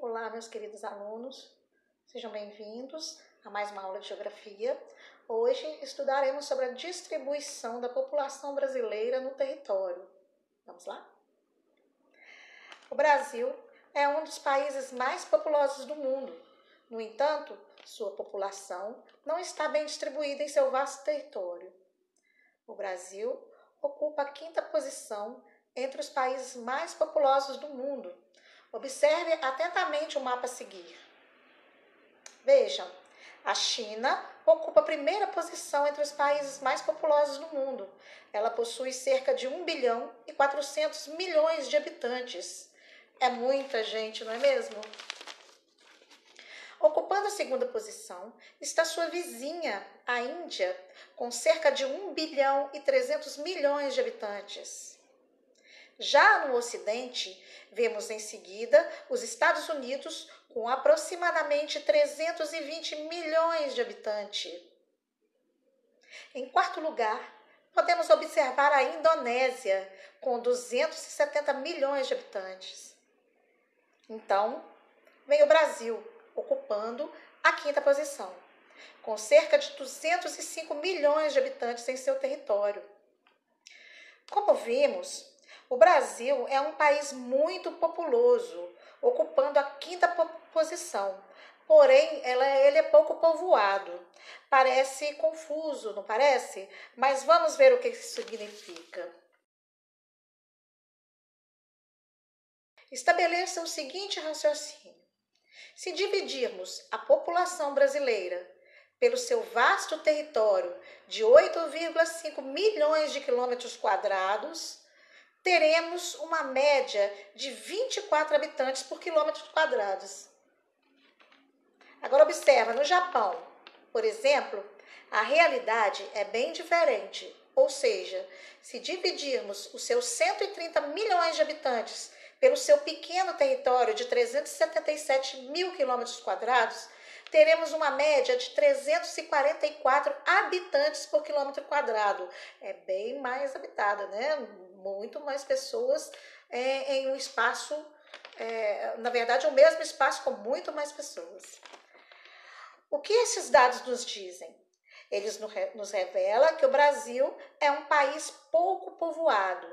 Olá, meus queridos alunos, sejam bem-vindos a mais uma aula de Geografia. Hoje estudaremos sobre a distribuição da população brasileira no território. Vamos lá? O Brasil é um dos países mais populosos do mundo. No entanto, sua população não está bem distribuída em seu vasto território. O Brasil ocupa a quinta posição entre os países mais populosos do mundo. Observe atentamente o mapa a seguir. Vejam, a China ocupa a primeira posição entre os países mais populosos do mundo. Ela possui cerca de 1 bilhão e 400 milhões de habitantes. É muita gente, não é mesmo? Ocupando a segunda posição está sua vizinha, a Índia, com cerca de 1 bilhão e 300 milhões de habitantes. Já no Ocidente, vemos em seguida os Estados Unidos com aproximadamente 320 milhões de habitantes. Em quarto lugar, podemos observar a Indonésia com 270 milhões de habitantes. Então, vem o Brasil, ocupando a quinta posição, com cerca de 205 milhões de habitantes em seu território. Como vimos, o Brasil é um país muito populoso, ocupando a quinta posição. Porém, ele é pouco povoado. Parece confuso, não parece? Mas vamos ver o que isso significa. Estabeleça o seguinte raciocínio. Se dividirmos a população brasileira pelo seu vasto território de 8,5 milhões de quilômetros quadrados, teremos uma média de 24 habitantes por quilômetro quadrado. Agora observa, no Japão, por exemplo, a realidade é bem diferente. Ou seja, se dividirmos os seus 130 milhões de habitantes pelo seu pequeno território de 377 mil quilômetros quadrados, teremos uma média de 344 habitantes por quilômetro quadrado. É bem mais habitada, né? Muito mais pessoas em um espaço, na verdade, o mesmo espaço com muito mais pessoas. O que esses dados nos dizem? Eles nos revelam que o Brasil é um país pouco povoado,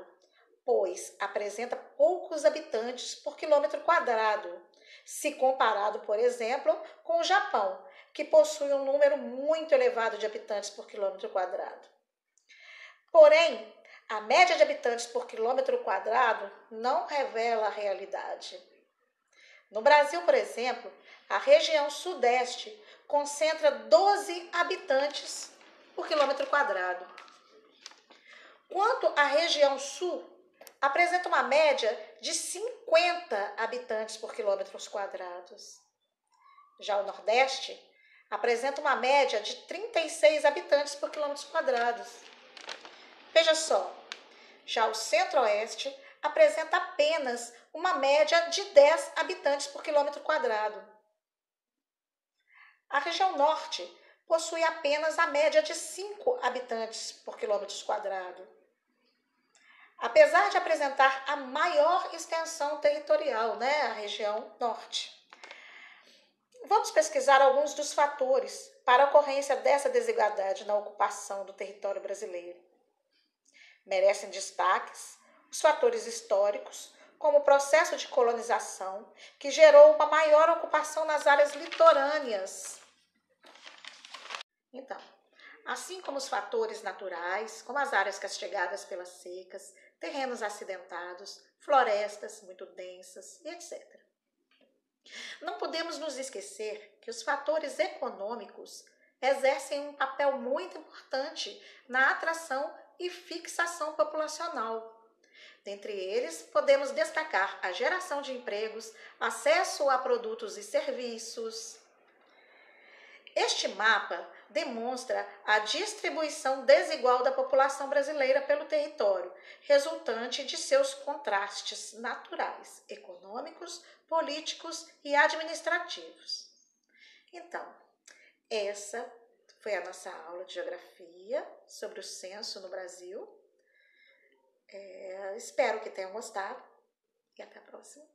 pois apresenta poucos habitantes por quilômetro quadrado, se comparado, por exemplo, com o Japão, que possui um número muito elevado de habitantes por quilômetro quadrado. Porém, a média de habitantes por quilômetro quadrado não revela a realidade. No Brasil, por exemplo, a região sudeste concentra 12 habitantes por quilômetro quadrado. Quanto à região sul, apresenta uma média de 50 habitantes por quilômetros quadrados. Já o Nordeste apresenta uma média de 36 habitantes por quilômetros quadrados. Veja só, já o Centro-Oeste apresenta apenas uma média de 10 habitantes por quilômetro quadrado. A região Norte possui apenas a média de 5 habitantes por quilômetro quadrado. Apesar de apresentar a maior extensão territorial, a região Norte. Vamos pesquisar alguns dos fatores para a ocorrência dessa desigualdade na ocupação do território brasileiro. Merecem destaques os fatores históricos, como o processo de colonização, que gerou uma maior ocupação nas áreas litorâneas. Então, assim como os fatores naturais, como as áreas castigadas pelas secas, terrenos acidentados, florestas muito densas e etc. Não podemos nos esquecer que os fatores econômicos exercem um papel muito importante na atração e fixação populacional. Dentre eles, podemos destacar a geração de empregos, acesso a produtos e serviços. Este mapa demonstra a distribuição desigual da população brasileira pelo território, resultante de seus contrastes naturais, econômicos, políticos e administrativos. Então, essa foi a nossa aula de Geografia sobre o censo no Brasil. Espero que tenham gostado e até a próxima.